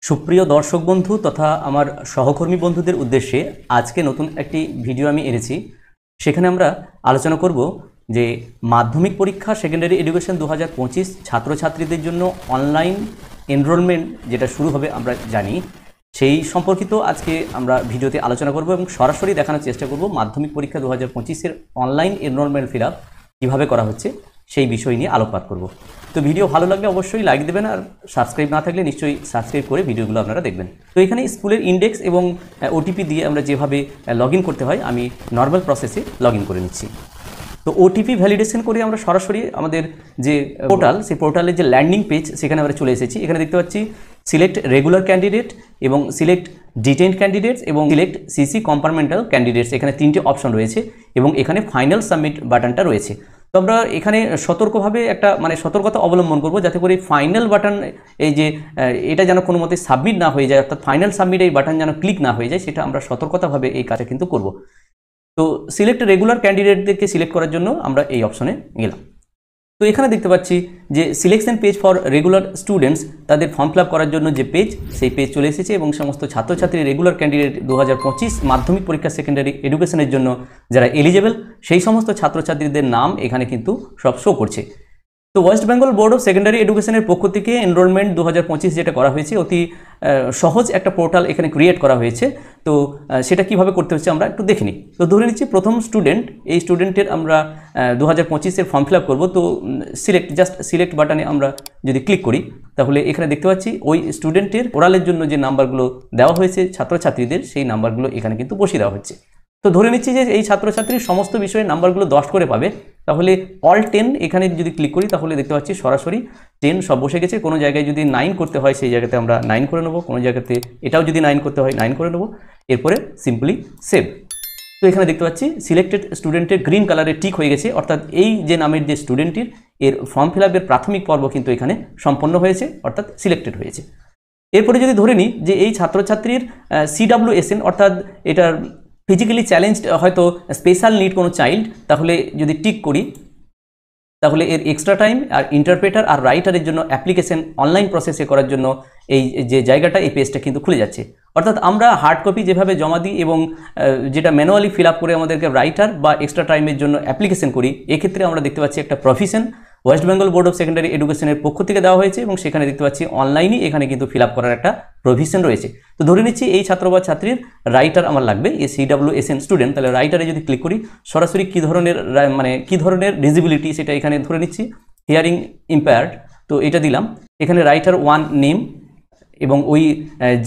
সুপ্রিয় দর্শক বন্ধু তথা আমার সহকর্মী বন্ধুদের উদ্দেশ্যে আজকে নতুন একটি ভিডিও আমি এনেছি। সেখানে আমরা আলোচনা করব যে মাধ্যমিক পরীক্ষা সেকেন্ডারি এডুকেশন 2025 ছাত্রছাত্রীদের জন্য অনলাইন এনরোলমেন্ট যেটা শুরু হবে আমরা জানি, সেই সম্পর্কিত আজকে আমরা ভিডিওতে আলোচনা করব এবং সরাসরি দেখানোর চেষ্টা করব মাধ্যমিক পরীক্ষা 2025-এর অনলাইন এনরোলমেন্ট ফিল আপ কীভাবে করা হচ্ছে সেই বিষয় নিয়ে আলোকপাত করব। তো ভিডিও ভালো লাগলে অবশ্যই লাইক দেবেন, আর সাবস্ক্রাইব না থাকলে নিশ্চয়ই সাবস্ক্রাইব করে ভিডিওগুলো আপনারা দেখবেন। তো এখানে স্কুলের ইন্ডেক্স এবং ওটিপি দিয়ে আমরা যেভাবে লগ ইন করতে হয় আমি নর্মাল প্রসেসে লগ ইন করে নিচ্ছি। তো ওটিপি ভ্যালিডেশন করে আমরা সরাসরি আমাদের যে পোর্টাল, সেই পোর্টালের যে ল্যান্ডিং পেজ সেখানে আমরা চলে এসেছি। এখানে দেখতে পাচ্ছি সিলেক্ট রেগুলার ক্যান্ডিডেট এবং সিলেক্ট ডিটেইনড ক্যান্ডিডেটস এবং সিলেক্ট সিসি কম্পার্টমেন্টাল ক্যান্ডিডেটস, এখানে তিনটে অপশন রয়েছে এবং এখানে ফাইনাল সাবমিট বাটনটা রয়েছে। তো আমরা এখানে সতর্কভাবে একটা সতর্কতা অবলম্বন করব যাতে করে ফাইনাল বাটন এই যে এটা যেন কোনো মতে সাবমিট না হয়ে যায়, অর্থাৎ ফাইনাল সাবমিট এই বাটন যেন ক্লিক না হয়ে যায়, সেটা আমরা সতর্কতাভাবে এই কাজটা কিন্তু করব। তো সিলেক্ট রেগুলার ক্যান্ডিডেটদেরকে সিলেক্ট করার জন্য আমরা এই অপশনে গেলাম। তো এখানে দেখতে পাচ্ছি যে selection page for regular students, তাদের ফর্ম ফিল আপ করার জন্য যে পেজ, সেই পেজ চলে এসেছে এবং সমস্ত ছাত্রছাত্রী রেগুলার ক্যান্ডিডেট 2025 মাধ্যমিক পরীক্ষা সেকেন্ডারি এডুকেশনের জন্য যারা এলিজেবল সেই সমস্ত ছাত্রছাত্রীদের নাম এখানে কিন্তু সব শো করছে। তো West Bengal board of secondary এডুকেশনের পক্ষ থেকে এনরোলমেন্ট 2025 যেটা করা হয়েছে, অতি সহজ একটা পোর্টাল এখানে ক্রিয়েট করা হয়েছে। তো সেটা কিভাবে করতে হচ্ছে আমরা একটু দেখে নিই। তো ধরে নিচ্ছি প্রথম স্টুডেন্ট, এই স্টুডেন্টের আমরা 2025-এর ফর্ম ফিল আপ করবো। তো জাস্ট সিলেক্ট বাটনে আমরা যদি ক্লিক করি তাহলে এখানে দেখতে পাচ্ছি ওই স্টুডেন্টের ওরালের জন্য যে নাম্বারগুলো দেওয়া হয়েছে ছাত্রছাত্রীদের, সেই নাম্বারগুলো এখানে কিন্তু বসিয়ে দেওয়া হচ্ছে। তো ধরে নিচ্ছি যে এই ছাত্রছাত্রীর সমস্ত বিষয়ের নাম্বারগুলো 10 করে পাবে, তাহলে অল 10 এখানে যদি ক্লিক করি তাহলে দেখতে পাচ্ছি সরাসরি 10 সব বসে গেছে। কোনো জায়গায় যদি 9 করতে হয় সেই জায়গাতে আমরা 9 করে নেবো, কোনো জায়গাতে এটাও যদি 9 করতে হয় 9 করে নেবো, এরপরে সিম্পলি সেভ। তো এখানে দেখতে পাচ্ছি সিলেক্টেড স্টুডেন্টের গ্রিন কালারে টিক হয়ে গেছে, অর্থাৎ এই যে নামের যে স্টুডেন্টটির এর ফর্ম ফিল আপের প্রাথমিক পর্ব কিন্তু এখানে সম্পন্ন হয়েছে, অর্থাৎ সিলেক্টেড হয়েছে। এরপরে যদি ধরে নিই যে এই ছাত্রছাত্রীর CWSN, অর্থাৎ এটার ফিজিক্যালি চ্যালেঞ্জড হয়তো স্পেশাল নিড কোনো চাইল্ড, তাহলে যদি টিক করি তাহলে এর এক্সট্রা টাইম আর ইন্টারপ্রেটার আর রাইটারের জন্য অ্যাপ্লিকেশন অনলাইন প্রসেসে করার জন্য এই যে জায়গাটা, এই পেজটা কিন্তু খুলে যাচ্ছে। অর্থাৎ আমরা হার্ড কপি যেভাবে জমা দিই এবং যেটা ম্যানুয়ালি ফিল আপ করে আমাদেরকে রাইটার বা এক্সট্রা টাইমের জন্য অ্যাপ্লিকেশন করি, এক্ষেত্রে আমরা দেখতে পাচ্ছি একটা provision West Bengal board of secondary এডুকেশনের পক্ষ থেকে দেওয়া হয়েছে এবং সেখানে দেখতে পাচ্ছি অনলাইনই এখানে কিন্তু ফিল আপ করার একটা প্রভিশন রয়েছে। তো ধরে নিচ্ছি এই ছাত্র বা ছাত্রীর রাইটার আমার লাগবে, এই CWSN স্টুডেন্ট, তাহলে রাইটারে যদি ক্লিক করি সরাসরি কী ধরনের ডিসেবিলিটি সেটা এখানে ধরে নিচ্ছি, হিয়ারিং ইম্পেয়ার্ড। তো এটা দিলাম, এখানে রাইটার 1 নেম এবং ওই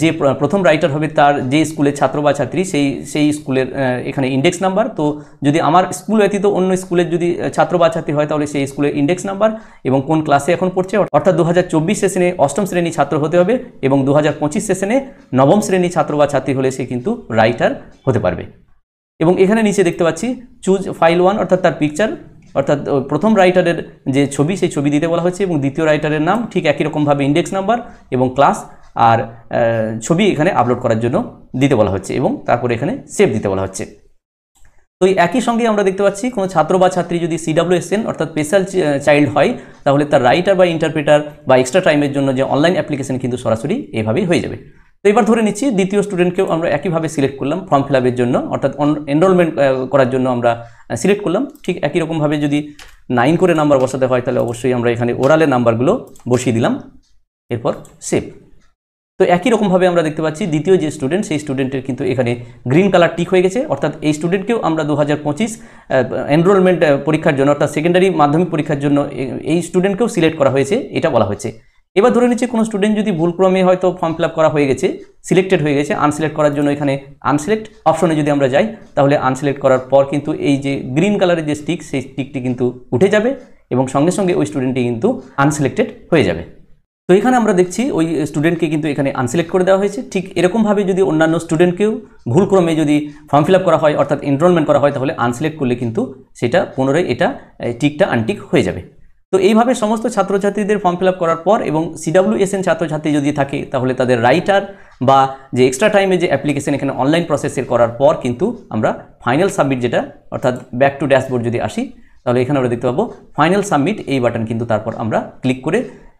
যে প্রথম রাইটার হবে তার যে স্কুলের ছাত্র বা ছাত্রী সেই স্কুলের এখানে ইন্ডেক্স নাম্বার। তো যদি আমার স্কুল ব্যতীত অন্য স্কুলের যদি ছাত্র বা ছাত্রী হয় তাহলে সেই স্কুলের ইন্ডেক্স নাম্বার এবং কোন ক্লাসে এখন পড়ছে, অর্থাৎ 2024 সেশনে 8ম শ্রেণী ছাত্র হতে হবে এবং 2025 সেশনে 9ম শ্রেণী ছাত্র বা ছাত্রী হলে সে কিন্তু রাইটার হতে পারবে। এবং এখানে নিচে দেখতে পাচ্ছি চুজ ফাইল 1, অর্থাৎ তার পিকচার, অর্থাৎ প্রথম রাইটারের যে ছবি সেই ছবি দিতে বলা হচ্ছে এবং দ্বিতীয় রাইটারের নাম ঠিক একই রকমভাবে ইন্ডেক্স নাম্বার এবং ক্লাস আর ছবি এখানে আপলোড করার জন্য দিতে বলা হচ্ছে এবং তারপরে এখানে সেভ দিতে বলা হচ্ছে। তো এই একই সঙ্গে আমরা দেখতে পাচ্ছি কোনো ছাত্র বা ছাত্রী যদি CWSN অর্থাৎ স্পেশাল চাইল্ড হয় তাহলে তার রাইটার বা ইন্টারপ্রেটার বা এক্সট্রা টাইমের জন্য যে অনলাইন অ্যাপ্লিকেশন কিন্তু সরাসরি এভাবেই হয়ে যাবে। তো এবার ধরে নিচ্ছি দ্বিতীয় স্টুডেন্টকেও আমরা একইভাবে সিলেক্ট করলাম ফর্ম ফিল আপের জন্য, অর্থাৎ এনরোলমেন্ট করার জন্য আমরা সিলেক্ট করলাম। ঠিক একই রকমভাবে যদি 9 করে নাম্বার বসাতে হয় তাহলে অবশ্যই আমরা এখানে ওরালের নাম্বারগুলো বসিয়ে দিলাম, এরপর সেভ। তো একই রকমভাবে আমরা দেখতে পাচ্ছি দ্বিতীয় যে স্টুডেন্ট সেই স্টুডেন্টের কিন্তু এখানে গ্রিন কালার টিক হয়ে গেছে, অর্থাৎ এই স্টুডেন্টকেও আমরা 2025 এনরোলমেন্ট পরীক্ষার জন্য অর্থাৎ সেকেন্ডারি মাধ্যমিক পরীক্ষার জন্য এই স্টুডেন্টকেও সিলেক্ট করা হয়েছে, এটা বলা হয়েছে। এবার ধরে নিচ্ছি কোনো স্টুডেন্ট যদি ভুলক্রমে হয়তো ফর্ম ফিল আপ করা হয়ে গেছে, সিলেক্টেড হয়ে গেছে, আনসিলেক্ট করার জন্য এখানে আনসিলেক্ট অপশনে যদি আমরা যাই তাহলে আনসিলেক্ট করার পর কিন্তু এই যে গ্রিন কালারের যে স্টিক সেই স্টিকটি কিন্তু উঠে যাবে এবং সঙ্গে সঙ্গে ওই স্টুডেন্টটি কিন্তু আনসিলেক্টেড হয়ে যাবে। তো এখানে আমরা দেখছি ওই স্টুডেন্টকে কিন্তু এখানে আনসিলেক্ট করে দেওয়া হয়েছে। ঠিক এরকমভাবে যদি অন্যান্য স্টুডেন্টকেও ভুলক্রমে যদি ফর্ম ফিল আপ করা হয় অর্থাৎ এনরোলমেন্ট করা হয় তাহলে আনসিলেক্ট করলে কিন্তু সেটা পুনরায় এটা টিকটা আনটিক হয়ে যাবে। তো এইভাবে সমস্ত ছাত্রছাত্রীদের ফর্ম ফিল আপ করার পর এবং CWSN ছাত্রছাত্রী যদি থাকে তাহলে তাদের রাইটার বা যে এক্সট্রা টাইমে যে অ্যাপ্লিকেশন এখানে অনলাইন প্রসেসের করার পর কিন্তু আমরা ফাইনাল সাবমিট যেটা অর্থাৎ ব্যাক টু ড্যাশবোর্ড যদি আসি তাহলে এখানে আমরা দেখতে পাবো ফাইনাল সাবমিট, এই বাটন কিন্তু তারপর আমরা ক্লিক করে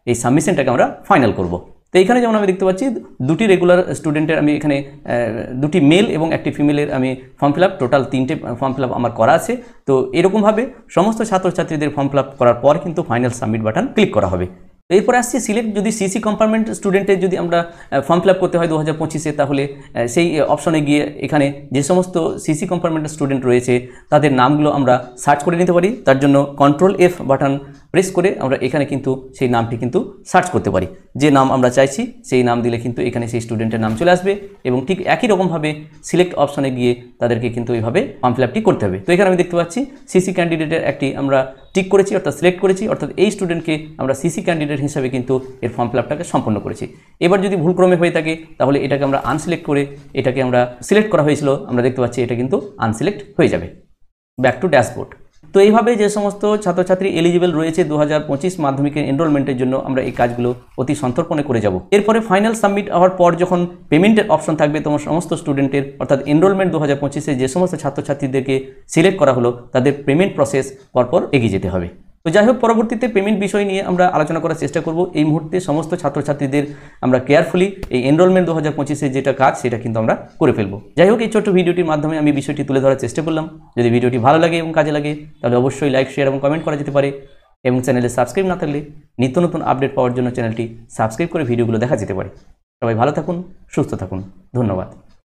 এই সাবমিশনটাকে আমরা ফাইনাল করব। তো এখানে যেমন আমি দেখতে পাচ্ছি দুটি রেগুলার স্টুডেন্টের আমি এখানে দুটি মেল এবং একটি ফিমেলের আমি ফর্ম ফিল আপ, টোটাল 3টে ফর্ম ফিল আপ আমার করা আছে। তো এরকমভাবে সমস্ত ছাত্রছাত্রীদের ফর্ম ফিল আপ করার পর কিন্তু ফাইনাল সাবমিট বাটন ক্লিক করা হবে। এরপরে আসছি সিলেক্ট, যদি সিসি কম্পার্টমেন্ট স্টুডেন্টের যদি আমরা ফর্ম ফিল আপ করতে হয় 2025-এ, তাহলে সেই অপশনে গিয়ে এখানে যে সমস্ত সিসি কম্পার্টমেন্টের স্টুডেন্ট রয়েছে তাদের নামগুলো আমরা সার্চ করে নিতে পারি। তার জন্য Ctrl+F বাটন প্রেস করে আমরা এখানে কিন্তু সেই নামটি কিন্তু সার্চ করতে পারি। যে নাম আমরা চাইছি সেই নাম দিলে কিন্তু এখানে সেই স্টুডেন্টের নাম চলে আসবে এবং ঠিক একই রকমভাবে সিলেক্ট অপশনে গিয়ে তাদেরকে কিন্তু এইভাবে ফর্ম ফিল আপটি করতে হবে। তো এখানে আমি দেখতে পাচ্ছি সিসি ক্যান্ডিডেটের একটি আমরা টিক করেছি, অর্থাৎ সিলেক্ট করেছি, অর্থাৎ এই স্টুডেন্টকে আমরা সিসি ক্যান্ডিডেট হিসাবে কিন্তু এর ফর্ম ফিল আপটাকে সম্পন্ন করেছি। এবার যদি ভুলক্রমে হয়ে থাকে তাহলে এটাকে আমরা আনসিলেক্ট করে এটাকে আমরা সিলেক্ট করা হয়েছিল, আমরা দেখতে পাচ্ছি এটা কিন্তু আনসিলেক্ট হয়ে যাবে। Back to dashboard. তো এইভাবে যে সমস্ত ছাত্রছাত্রী এলিজিবল রয়েছে 2025 মাধ্যমিকের এনরোলমেন্টের জন্য আমরা এই কাজগুলো অতি সন্তর্পণে করে যাব। এরপরে ফাইনাল সাবমিট হওয়ার পর যখন পেমেন্টের অপশন থাকবে তোমার সমস্ত স্টুডেন্টের, অর্থাৎ এনরোলমেন্ট 2025-এ যে সমস্ত ছাত্রছাত্রীদেরকে সিলেক্ট করা হলো তাদের পেমেন্ট প্রসেস পরপর এগিয়ে যেতে হবে। তো যাই হোক, পরবর্তীতে পেমেন্ট বিষয় নিয়ে আমরা আলোচনা করার চেষ্টা করব। এই মুহূর্তে সমস্ত ছাত্রছাত্রীদের আমরা কেয়ারফুলি এই এনরোলমেন্ট 2025-এর যেটা কাজ সেটা কিন্তু আমরা করে ফেলবো। যাই হোক, এই ছোট্ট ভিডিওটির মাধ্যমে আমি বিষয়টি তুলে ধরার চেষ্টা করলাম। যদি ভিডিওটি ভালো লাগে এবং কাজে লাগে তাহলে অবশ্যই লাইক, শেয়ার এবং কমেন্ট করা যেতে পারে, এবং চ্যানেলে সাবস্ক্রাইব না থাকলে নিত্য নতুন আপডেট পাওয়ার জন্য চ্যানেলটি সাবস্ক্রাইব করে ভিডিওগুলো দেখা যেতে পারে। সবাই ভালো থাকুন, সুস্থ থাকুন, ধন্যবাদ।